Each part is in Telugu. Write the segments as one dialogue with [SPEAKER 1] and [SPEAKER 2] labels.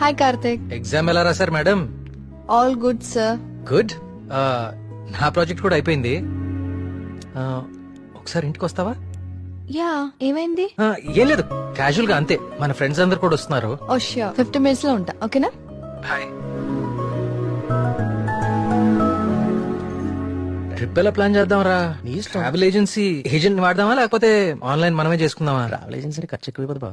[SPEAKER 1] హాయ్ కార్తిక్.
[SPEAKER 2] ఎగ్జామ్ ఎలా రాశారు madam?
[SPEAKER 1] All good sir.
[SPEAKER 2] Good. నా ప్రాజెక్ట్ కూడా అయిపోయింది. ఒకసారి ఇంటికి వస్తావా?
[SPEAKER 1] యా, ఏమైంది?
[SPEAKER 2] ఏం లేదు, క్యాజువల్ గా అంతే. మన ఫ్రెండ్స్ అందరు కూడా వస్తున్నారు.
[SPEAKER 1] ఓ ష్యూర్, 50 minutes లో ఉంటా. ఓకేనా?
[SPEAKER 2] హాయ్. ట్రిప్ ఎలా ప్లాన్ చేద్దాం రా? ట్రావెల్ ఏజెన్సీ ఏజెంట్ వాడదామా లేకపోతే ఆన్లైన్ మనమే చేసుకుందామా?
[SPEAKER 3] ట్రావెల్ ఏజెన్సీ ఖర్చు ఎక్కువ బాబా.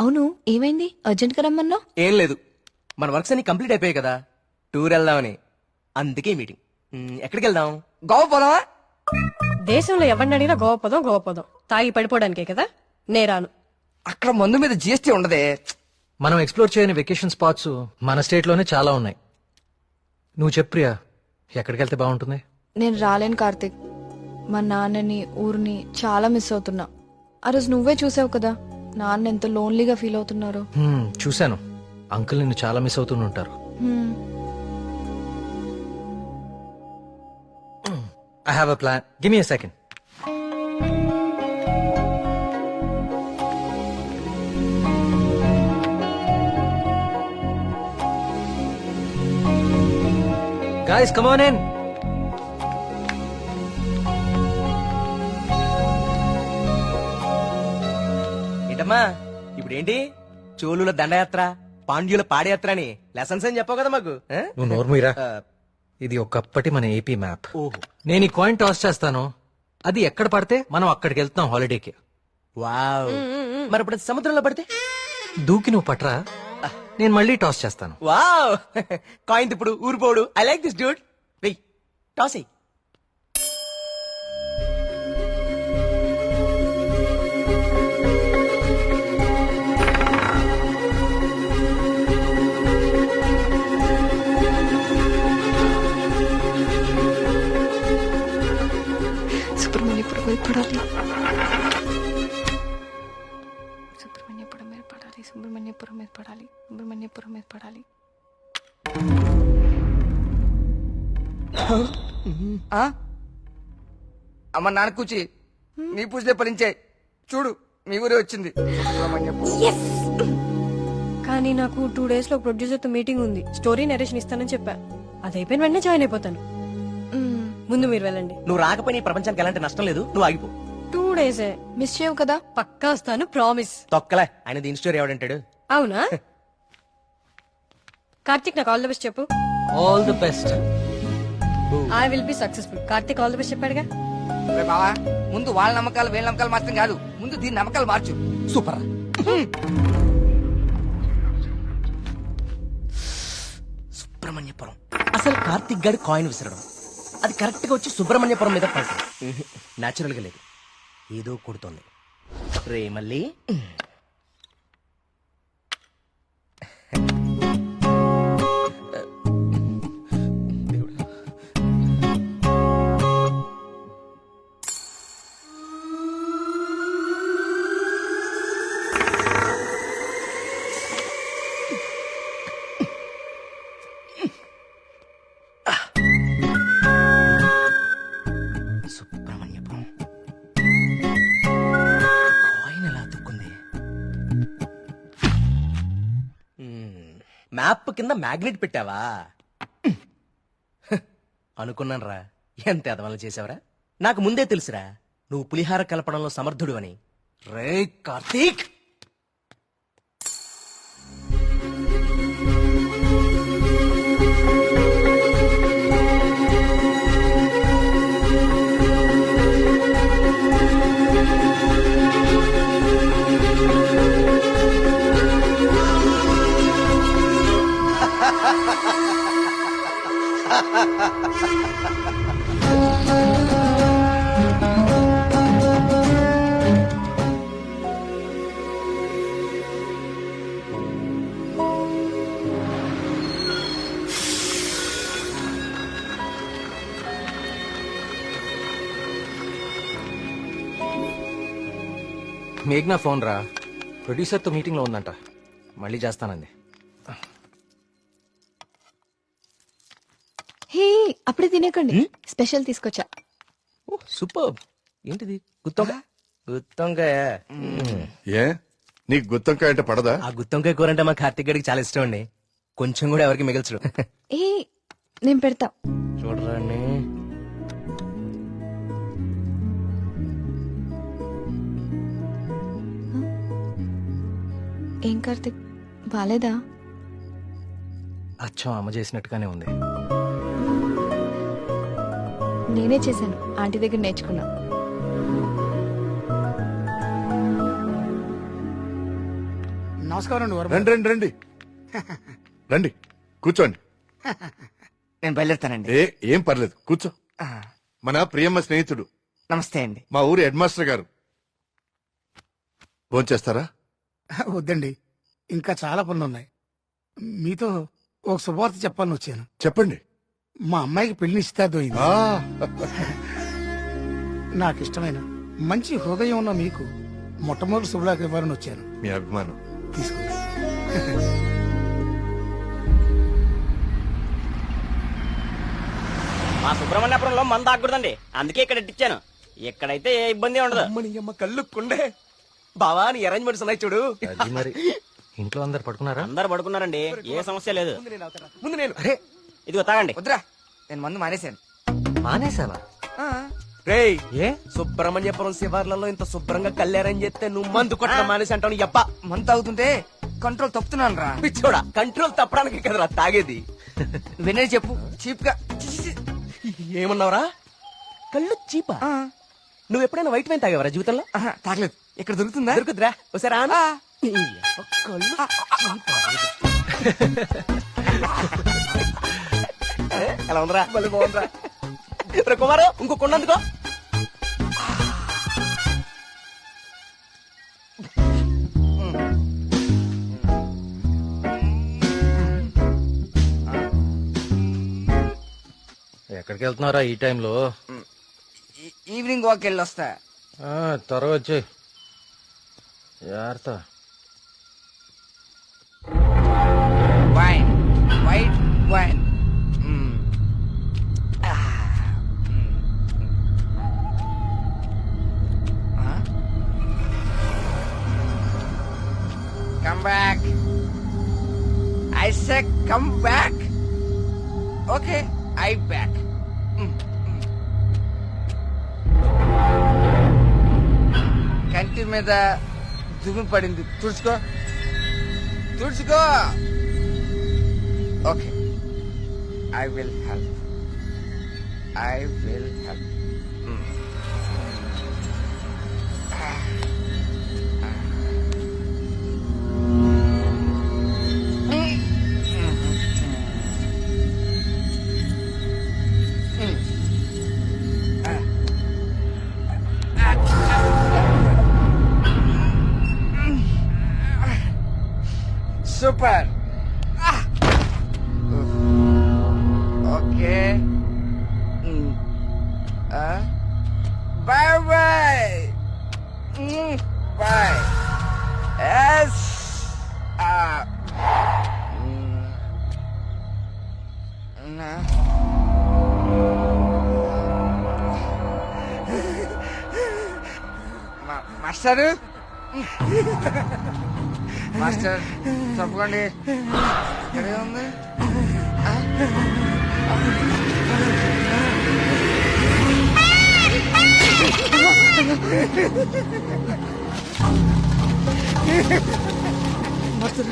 [SPEAKER 1] అవును, ఏమైంది? అర్జెంట్ గా రమ్మన్నావు?
[SPEAKER 3] ఏం లేదు, మన వర్క్స్ అన్ని కంప్లీట్ అయిపోయాయి కదా, టూర్ వెళ్దామని. అందుకే మీటింగ్. ఎక్కడికి వెళ్దాం?
[SPEAKER 4] గోవా పోదామా?
[SPEAKER 5] దేశంలో ఎవరిని అడిగినా గోవపదం తాగి పడిపోవడానికే కదా. నేరాను.
[SPEAKER 4] అక్కడ మందు మీద జిఎస్టీ ఉండదే.
[SPEAKER 2] మనం ఎక్స్ప్లోర్ చేయని వెకేషన్ స్పాట్స్ మన స్టేట్ లోనే చాలా ఉన్నాయి. నువ్వు చెప్పు ప్రియా, ఎక్కడికి వెళ్తే బాగుంటుంది?
[SPEAKER 1] నేను రాలేను కార్తిక్. మా నాన్నని ఊరిని చాలా మిస్ అవుతున్నా. ఆ రోజు నువ్వే చూసావు కదా నాన్న ఎంత లోన్లీగా ఫీల్ అవుతున్నారు.
[SPEAKER 2] చూశాను. అంకుల్ నిన్ను చాలా మిస్ అవుతుంటారు. I have a plan. Give me a second. Guys, come on in.
[SPEAKER 3] ఏంటమ్మా ఇప్పుడేంటి? చోళుల దండయాత్ర, పాండ్యుల పాదయాత్ర అని లెసన్స్ అని చెప్పావు కదా మాకు.
[SPEAKER 2] నువ్వు నోర్మీరా. ఇది ఒకప్పటి మన ఏపీ మ్యాప్.
[SPEAKER 3] ఓహో.
[SPEAKER 2] నేను ఈ కాయిన్ టాస్ చేస్తాను, అది ఎక్కడ పడితే మనం అక్కడికి వెళ్తున్నాం హాలిడేకి.
[SPEAKER 3] వావ్. మరి ఇప్పుడు సముద్రంలో పడితే?
[SPEAKER 2] దూకి నువ్వు పట్రా, నేను మళ్ళీ టాస్ చేస్తాను.
[SPEAKER 3] వావ్. కాయిన్ ఇప్పుడు ఊరిపోడు. I like this dude. వెయ్, టాస్ ఎయ్.
[SPEAKER 1] సుబ్రహ్మణ్యపురం మీద పడాలి. సుబ్రహ్మణ్యపురం మీద పడాలి. సుబ్రహ్మణ్యపురం మీద పడాలి. సుబ్రహ్మణ్యపురం మీద పడాలి.
[SPEAKER 4] అమ్మ నాన్న కూచి నీ పూజలే ఫలించే. చూడు మీ ఊరే వచ్చింది.
[SPEAKER 5] కానీ నాకు 2 days లో ప్రొడ్యూసర్ తో మీటింగ్ ఉంది. స్టోరీ నరేషన్ ఇస్తానని చెప్పా. అది అయిపోయిన వెంటనే జాయిన్ అయిపోతాను. ముందు మీరు వెళ్ళండి.
[SPEAKER 3] నువ్వు రాకపోయినా ఈ ప్రపంచానికి ఎలాంటి నష్టం లేదు, నువ్వు ఆగిపో.
[SPEAKER 5] 2 days
[SPEAKER 1] మిస్ చేయవు కదా?
[SPEAKER 5] పక్కా వస్తాను, ప్రామిస్.
[SPEAKER 3] తొక్కలే, ఆయన దీని స్టోరీ ఎవడంటాడు?
[SPEAKER 5] అవునా? కార్తిక్ నాకు ఆల్ ది బెస్ట్ చెప్పు.
[SPEAKER 2] All the best.
[SPEAKER 5] I will be successful. Karthik all the best చెప్పాడుగా.
[SPEAKER 4] బావా, ముందు వాళ్ళ నమ్మకాలు వీళ్ళ నమ్మకాలు మార్చడం కాదు, ముందు దీని నమ్మకాలు మార్చు.
[SPEAKER 3] సూపర్. సుబ్రహ్మణ్యపురం. అసలు కార్తిక్ గారి కాయిన్ విసరడం, అది కరెక్ట్ గా వచ్చి సుబ్రహ్మణ్యపురం మీద పడుతుంది. నాచురల్ గా లేదు, ఏదో కొడుతోంది. రే మళ్ళీ సుబ్రహ్మణ్యపురం కాయిన్ ఎలా తుక్కుంది? మ్యాప్ కింద మ్యాగ్నెట్ పెట్టావా? అనుకున్నాను రా, ఎంత ఎదవలు చేసావరా. నాకు ముందే తెలుసురా నువ్వు పులిహార కలపడంలో సమర్థుడు అని. రే కార్తీక్,
[SPEAKER 2] మేఘ్నా ఫోన్ రా, ప్రొడ్యూసర్ తో మీటింగ్ లో ఉందంట, మళ్ళీ చేస్తానంది.
[SPEAKER 1] హే, అప్పుడే తినేకండి, స్పెషల్ తీసుకొచ్చా.
[SPEAKER 3] సూపర్. ఏంటిది గుత్తొంకాయ? గుత్తొంకాయ.
[SPEAKER 6] ఏ నీకు గుత్తొంకాయ అంటే పడదా?
[SPEAKER 3] ఆ గుత్తొంకాయ కూర అంటే మా కార్తిక్ గడికి చాలా ఇష్టం అండి. కొంచెం కూడా ఎవరికి మిగల్చడు.
[SPEAKER 1] ఏ నేను పెడతా.
[SPEAKER 3] చూడరాండి.
[SPEAKER 1] ఏం కార్తిక్ బాలేదా?
[SPEAKER 2] అచ్చం అమ్మ చేసినట్టుగానే ఉంది.
[SPEAKER 1] నేనే చేశాను, ఆంటీ దగ్గర నేర్చుకున్నా.
[SPEAKER 7] నమస్కారం అండి వర్మ.
[SPEAKER 6] రండి రండి రండి రండి కూర్చోండి.
[SPEAKER 4] నేను బయలుదేరుతానండి.
[SPEAKER 6] ఏం పర్లేదు కూర్చో.
[SPEAKER 4] ఆ,
[SPEAKER 6] మన ప్రియమ్మ స్నేహితుడు,
[SPEAKER 4] నమస్తే అండి.
[SPEAKER 6] మా ఊరి హెడ్ మాస్టర్ గారు. భోంచేస్తారా?
[SPEAKER 7] వద్దండి, ఇంకా చాలా పనులు ఉన్నాయి. మీతో ఒక శుభవార్త చెప్పాలని వచ్చాను.
[SPEAKER 6] చెప్పండి.
[SPEAKER 7] మా అమ్మాయికి పెళ్లి నిశ్చితార్థమైంది.
[SPEAKER 6] ఆ,
[SPEAKER 7] నాకు ఇష్టమైన మంచి హృదయం ఉన్న మీకు మొట్టమొదటి శుభలాకి ఇవ్వాలని వచ్చాను.
[SPEAKER 6] మీ అభిమానం.
[SPEAKER 7] తీసుకోండి.
[SPEAKER 8] మా సుబ్రహ్మణ్యపురంలో మంద ఆగకూడదండి, అందుకే ఇక్కడ ఇట్టించాను. ఇక్కడైతే ఏ ఇబ్బంది ఉండదు.
[SPEAKER 3] అమ్మని అమ్మ కళ్ళు కుండే. బావా నీ అరేంజ్మెంట్స్ ఉన్నాయి చూడు.
[SPEAKER 2] అది మరి ఇంట్లో అందరు పడుకున్నారా?
[SPEAKER 8] అందరు పడుకున్నారండి, ఏ సమస్య లేదు.
[SPEAKER 3] ముందు నేను. అరే
[SPEAKER 8] ఇదిగో తాగండి.
[SPEAKER 4] వద్దురా, నేను మందు మానేశాను.
[SPEAKER 2] మానేసావా?
[SPEAKER 3] రేయ్,
[SPEAKER 2] ఏ
[SPEAKER 3] సుబ్రహ్మణ్యపురం శివార్లలో ఇంత శుభ్రంగా కళ్యాణ్ అరేంజ్ చేస్తే నువ్వు మందు కొట్టడం మానేసి అంటావు. యప్ప
[SPEAKER 4] మందు తాగుతుంటే కంట్రోల్ తప్పుతున్నాను రా.
[SPEAKER 3] పిచ్చోడా, కంట్రోల్ తప్పడానికి కదరా తాగేది.
[SPEAKER 4] వినే చెప్పు చీప్ గా. చి, చి, చి.
[SPEAKER 3] ఏమన్నావురా? కళ్ళు చీపా?
[SPEAKER 4] ఆ,
[SPEAKER 3] నువ్వు ఎప్పుడైనా వైట్ వైన్ తాగేవరా జీవితంలో?
[SPEAKER 4] ఆహా, తాగలేదు. ఇక్కడ దొరుకుతుందా?
[SPEAKER 3] దొరుకుతురా ఒకసారి ఆను.
[SPEAKER 4] ఆ,
[SPEAKER 3] ఈ యప్ప కళ్ళు చీపా. ఎలా ఉందిరా? మళ్ళీ బాగుందిరా. రే కుమారు, ఇంకో కొండందుకో.
[SPEAKER 2] ఎక్కడికి వెళ్తున్నారా ఈ టైంలో?
[SPEAKER 4] ఈవినింగ్ వాక్ వెళ్ళి వస్తా.
[SPEAKER 2] త్వరగా వచ్చి జాగ్రత్త.
[SPEAKER 4] Wine, white wine. Come back. I said come back. Okay, I back. కంటి మీద దుమ్ము పడింది, తుడుచుకో తుడుచుకో. Okay, I will help. I will help. Super. Okay. Bye bye. Bye. Yes. Master, master తప్పకండి. ఇక్కడే ఉంది.
[SPEAKER 3] మాస్టర్,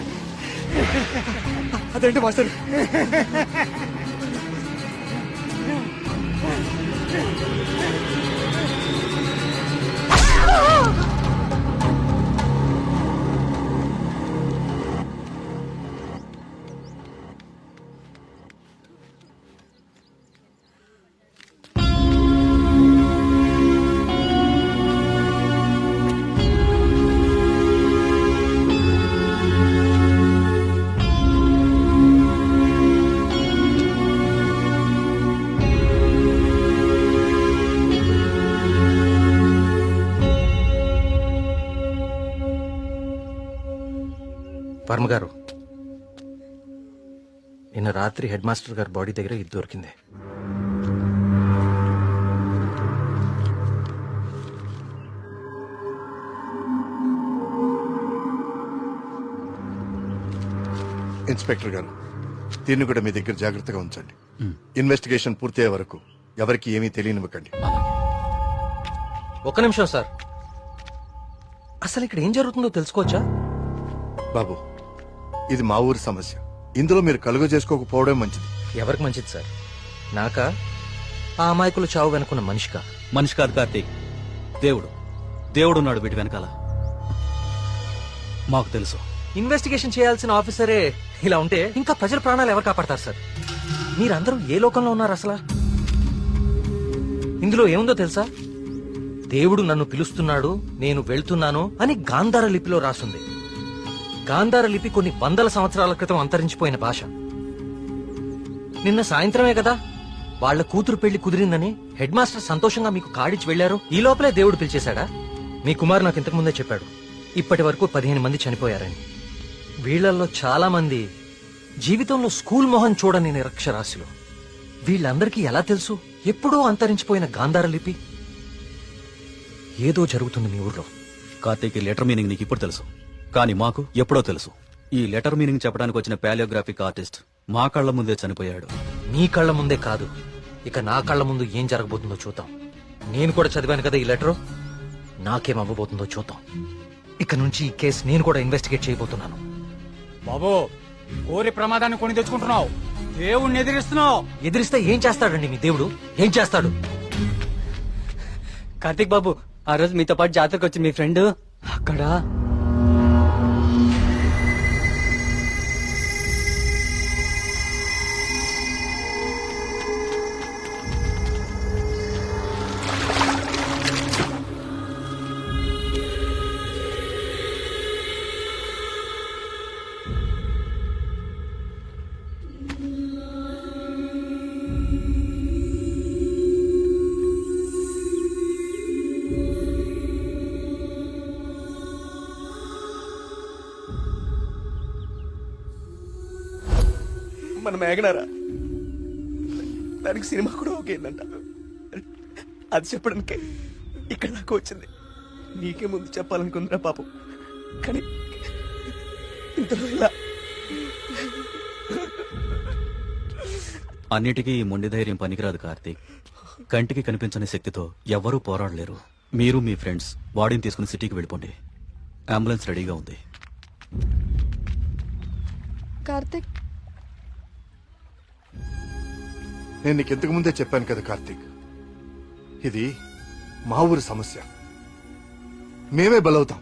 [SPEAKER 3] అదేంటి మాస్టర్?
[SPEAKER 2] వర్మ గారు, నిన్న రాత్రి హెడ్ మాస్టర్ గారి బాడీ దగ్గర ఇది దొరికింది.
[SPEAKER 6] ఇన్స్పెక్టర్ గారు దీన్ని కూడా మీ దగ్గర జాగ్రత్తగా ఉంచండి. ఇన్వెస్టిగేషన్ పూర్తయ్యే వరకు ఎవరికి ఏమీ తెలియనివ్వకండి.
[SPEAKER 2] ఒక్క నిమిషం సార్, అసలు ఇక్కడ ఏం జరుగుతుందో తెలుసుకోవచ్చా?
[SPEAKER 6] బాబు, ఇది మా ఊరి సమస్య. ఇందులో మీరు కలుగ చేసుకోకపోవడం మంచిది.
[SPEAKER 2] ఎవరికి మంచిది సార్? నాకా, ఆ అమాయకులు చావు వెనుకున్న మనిషికా?
[SPEAKER 9] మనిషి కాదు కార్తీక్, దేవుడు. దేవుడు ఉన్నాడు వీటి వెనకాల. మాకు తెలుసు.
[SPEAKER 2] ఇన్వెస్టిగేషన్ చేయాల్సిన ఆఫీసరే ఇలా ఉంటే ఇంకా ప్రజల ప్రాణాలు ఎవరు కాపాడతారు సార్? మీరందరూ ఏ లోకంలో ఉన్నారు అసలు? ఇందులో ఏముందో తెలుసా? దేవుడు నన్ను పిలుస్తున్నాడు, నేను వెళ్తున్నాను అని గాంధార లిపిలో రాసుంది. గాంధార లిపి కొన్ని వందల సంవత్సరాల క్రితం అంతరించిపోయిన భాష. నిన్న సాయంత్రమే కదా వాళ్ళ కూతురు పెళ్లి కుదిరిందని హెడ్ మాస్టర్ సంతోషంగా మీకు కాడిచ్చి వెళ్లారు. ఈ లోపలే దేవుడు పిలిచేశాడా? మీ కుమారు నాకు ఇంతకు ముందే చెప్పాడు, ఇప్పటి వరకు 15 మంది చనిపోయారని. వీళ్లలో చాలా మంది జీవితంలో స్కూల్ మొహం చూడని నిరక్షరాస్యులు. వీళ్ళందరికీ ఎలా తెలుసు ఎప్పుడో అంతరించిపోయిన గాంధార లిపి? ఏదో జరుగుతుంది మీ ఊర్లో.
[SPEAKER 9] కార్తీక్, ఈ లెటర్ మీనింగ్ నీకు ఇప్పుడు తెలుసు, కానీ మాకు ఎప్పుడో తెలుసు. ఈ లెటర్ మీనింగ్ చెప్పడానికి వచ్చిన పాలియోగ్రాఫిక్ ఆర్టిస్ట్ మా కళ్ళ ముందే చనిపోయాడు.
[SPEAKER 2] మీ కళ్ళ ముందే కాదు, ఇక నా కళ్ళ ముందు ఏం జరగబోతుందో చూద్దాం. నేను కూడా చదివాను కదా ఈ లెటరు, నాకేం అవ్వబోతుందో చూద్దాం. ఇక నుంచి ఈ కేసు నేను కూడా ఇన్వెస్టిగేట్ చేయబోతున్నాను.
[SPEAKER 10] బాబు, కోరి ప్రమాదాన్ని కొని తెచ్చుకుంటున్నావు, దేవుణ్ణి ఎదిరిస్తున్నావు.
[SPEAKER 2] ఎదిరిస్తే ఏం చేస్తాడండి మీ దేవుడు? ఏం చేస్తాడు?
[SPEAKER 10] కార్తీక్ బాబు, ఆ రోజు మీతో పాటు జాతరకు వచ్చి మీ ఫ్రెండ్ అక్కడ
[SPEAKER 3] మన మేఘనారా, దానికి సినిమా కూడా ఓకేందంట. అది చెప్పడానికే ఇక్కడ దాకా వచ్చింది. నీకే ముందు చెప్పాలనుకుందిరా పాపం, కానీ ఇంతలో ఇలా.
[SPEAKER 9] అన్నిటికీ ఈ మొండి ధైర్యం పనికిరాదు కార్తీక్. కంటికి కనిపించని శక్తితో ఎవ్వరూ పోరాడలేరు. మీరు మీ ఫ్రెండ్స్ బాడీని తీసుకుని సిటీకి వెళ్ళిపోండి. అంబులెన్స్ రెడీగా ఉంది.
[SPEAKER 1] కార్తిక్,
[SPEAKER 6] నేను నీకు ఇంతకు ముందే చెప్పాను కదా కార్తీక్, ఇది మా ఊరి సమస్య. మేమే బలవుతాం.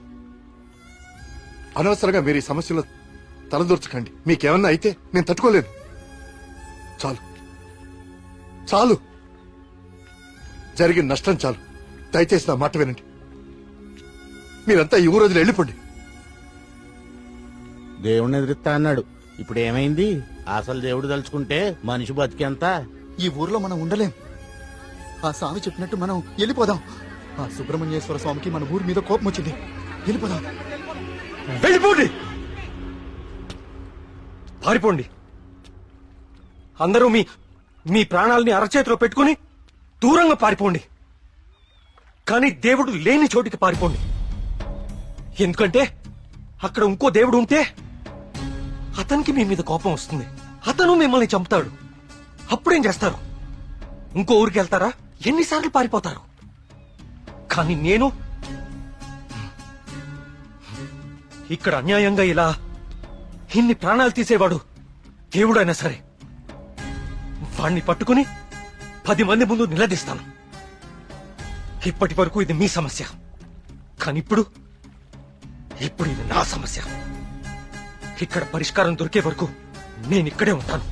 [SPEAKER 6] అనవసరంగా మీరు ఈ సమస్యలో తలదూర్చకండి. మీకేమన్నా అయితే నేను తట్టుకోలేను. చాలు చాలు, జరిగిన నష్టం చాలు. దయచేసి నా మాట వినండి. మీరంతా ఈ ఊరు వదిలి వెళ్ళిపోండి.
[SPEAKER 11] దేవుణ్ణి ఎదిరిస్తా అన్నాడు, ఇప్పుడు ఏమైంది? అసలు దేవుడు తలుచుకుంటే మనిషి బతికేంత.
[SPEAKER 12] ఈ ఊర్లో మనం ఉండలేం. ఆ స్వామి చెప్పినట్టు మనం వెళ్ళిపోదాం. ఆ సుబ్రహ్మణ్యేశ్వర స్వామికి మన ఊరి మీద కోపం వచ్చింది. వెళ్ళిపోదాం.
[SPEAKER 2] వెళ్ళిపోండి, పారిపోండి. అందరూ మీ మీ ప్రాణాలని అరచేతిలో పెట్టుకుని దూరంగా పారిపోండి. కానీ దేవుడు లేని చోటికి పారిపోండి. ఎందుకంటే అక్కడ ఇంకో దేవుడు ఉంటే అతనికి మీ మీద కోపం వస్తుంది. అతను మిమ్మల్ని చంపుతాడు. అప్పుడేం చేస్తారు? ఇంకో ఊరికి వెళ్తారా? ఎన్నిసార్లు పారిపోతారు? కానీ నేను ఇక్కడ అన్యాయంగా ఇలా ఇన్ని ప్రాణాలు తీసేవాడు దేవుడైనా సరే వాణ్ణి పట్టుకుని 10 మంది ముందు నిలదీస్తాను. ఇప్పటి వరకు ఇది మీ సమస్య, కానీ ఇప్పుడు ఇది నా సమస్య. ఇక్కడ పరిష్కారం దొరికే వరకు నేను ఇక్కడే ఉంటాను.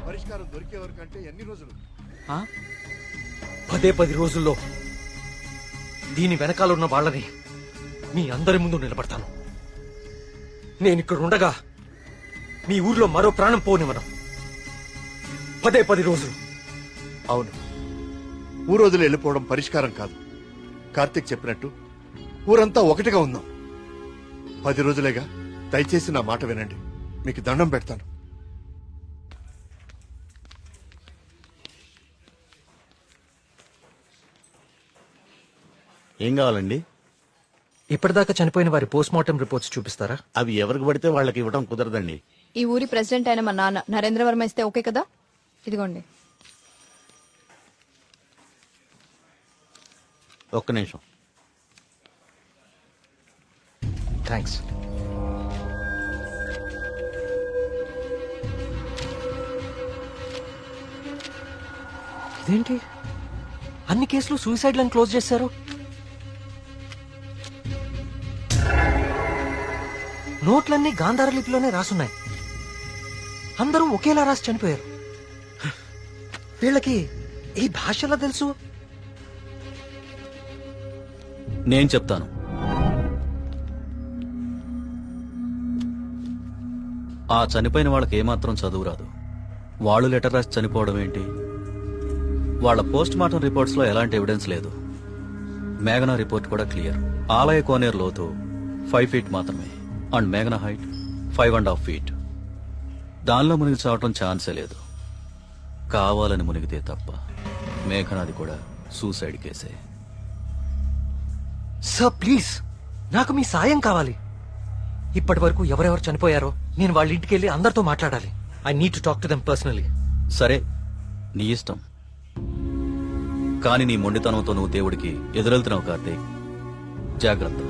[SPEAKER 6] పరిష్కారం దొరికే వరకు అంటే ఎన్ని రోజులు?
[SPEAKER 2] 10 రోజుల్లో దీని వెనకాల ఉన్న వాళ్ళని మీ అందరి ముందు నిలబడతాను. నేను ఇక్కడ ఉండగా మీ ఊర్లో మరో ప్రాణం పోనివ్వను. 10 రోజులు.
[SPEAKER 6] అవును, ఊరు వదిలి వెళ్ళిపోవడం పరిష్కారం కాదు. కార్తీక్ చెప్పినట్టు ఊరంతా ఒకటిగా ఉందాం. 10 రోజులేగా. దయచేసి నా మాట వినండి. మీకు దండం పెడతాను.
[SPEAKER 11] ఏం కావాలండి?
[SPEAKER 2] ఇప్పటిదాకా చనిపోయిన వారి పోస్ట్ మార్టం రిపోర్ట్స్ చూపిస్తారా?
[SPEAKER 11] అవి ఎవరికి పడితే వాళ్ళకి ఇవ్వడం కుదరదండి.
[SPEAKER 1] ఈ ఊరి ప్రెసిడెంట్ అయిన మా నాన్న నరేంద్ర వర్మ ఇస్తే ఓకే కదా? ఇదిగోండి.
[SPEAKER 11] ఒక్క నిమిషం.
[SPEAKER 2] థ్యాంక్స్. ఇదేంటి అన్ని కేసులు సూసైడ్లను క్లోజ్ చేశారు? నోట్లన్నీ గాంధార లిపిలోనే రాసున్నాయి. అందరూ ఒకేలా రాసి చనిపోయారు. వీళ్ళకి ఈ భాషలో తెలుసు.
[SPEAKER 9] నేను చెప్తాను. ఆ చనిపోయిన వాళ్ళకి ఏమాత్రం చదువు రాదు. వాళ్ళు లెటర్ రాసి చనిపోవడం ఏంటి? వాళ్ళ పోస్ట్ మార్టం రిపోర్ట్స్ లో ఎలాంటి ఎవిడెన్స్ లేదు. మేఘనా రిపోర్ట్ కూడా క్లియర్. ఆలయ కోనేరు లోతు 5 feet మాత్రమే అండ్ మేఘనా హైట్ 5.5 feet. దానిలో మునిగి చావటం ఛాన్సే లేదు. కావాలని మునిగితే తప్ప. మేఘనాది కూడా సూసైడ్ కేసే.
[SPEAKER 2] సార్ ప్లీజ్, నాకు మీ సాయం కావాలి. ఇప్పటి వరకు ఎవరెవరు చనిపోయారో నేను వాళ్ళ ఇంటికి వెళ్ళి అందరితో మాట్లాడాలి. I need to talk to them personally.
[SPEAKER 9] సరే, నీ ఇష్టం. కానీ నీ మొండితనంతో నువ్వు దేవుడికి ఎదురెళ్తున్నావు కార్తీక్. జాగ్రత్త.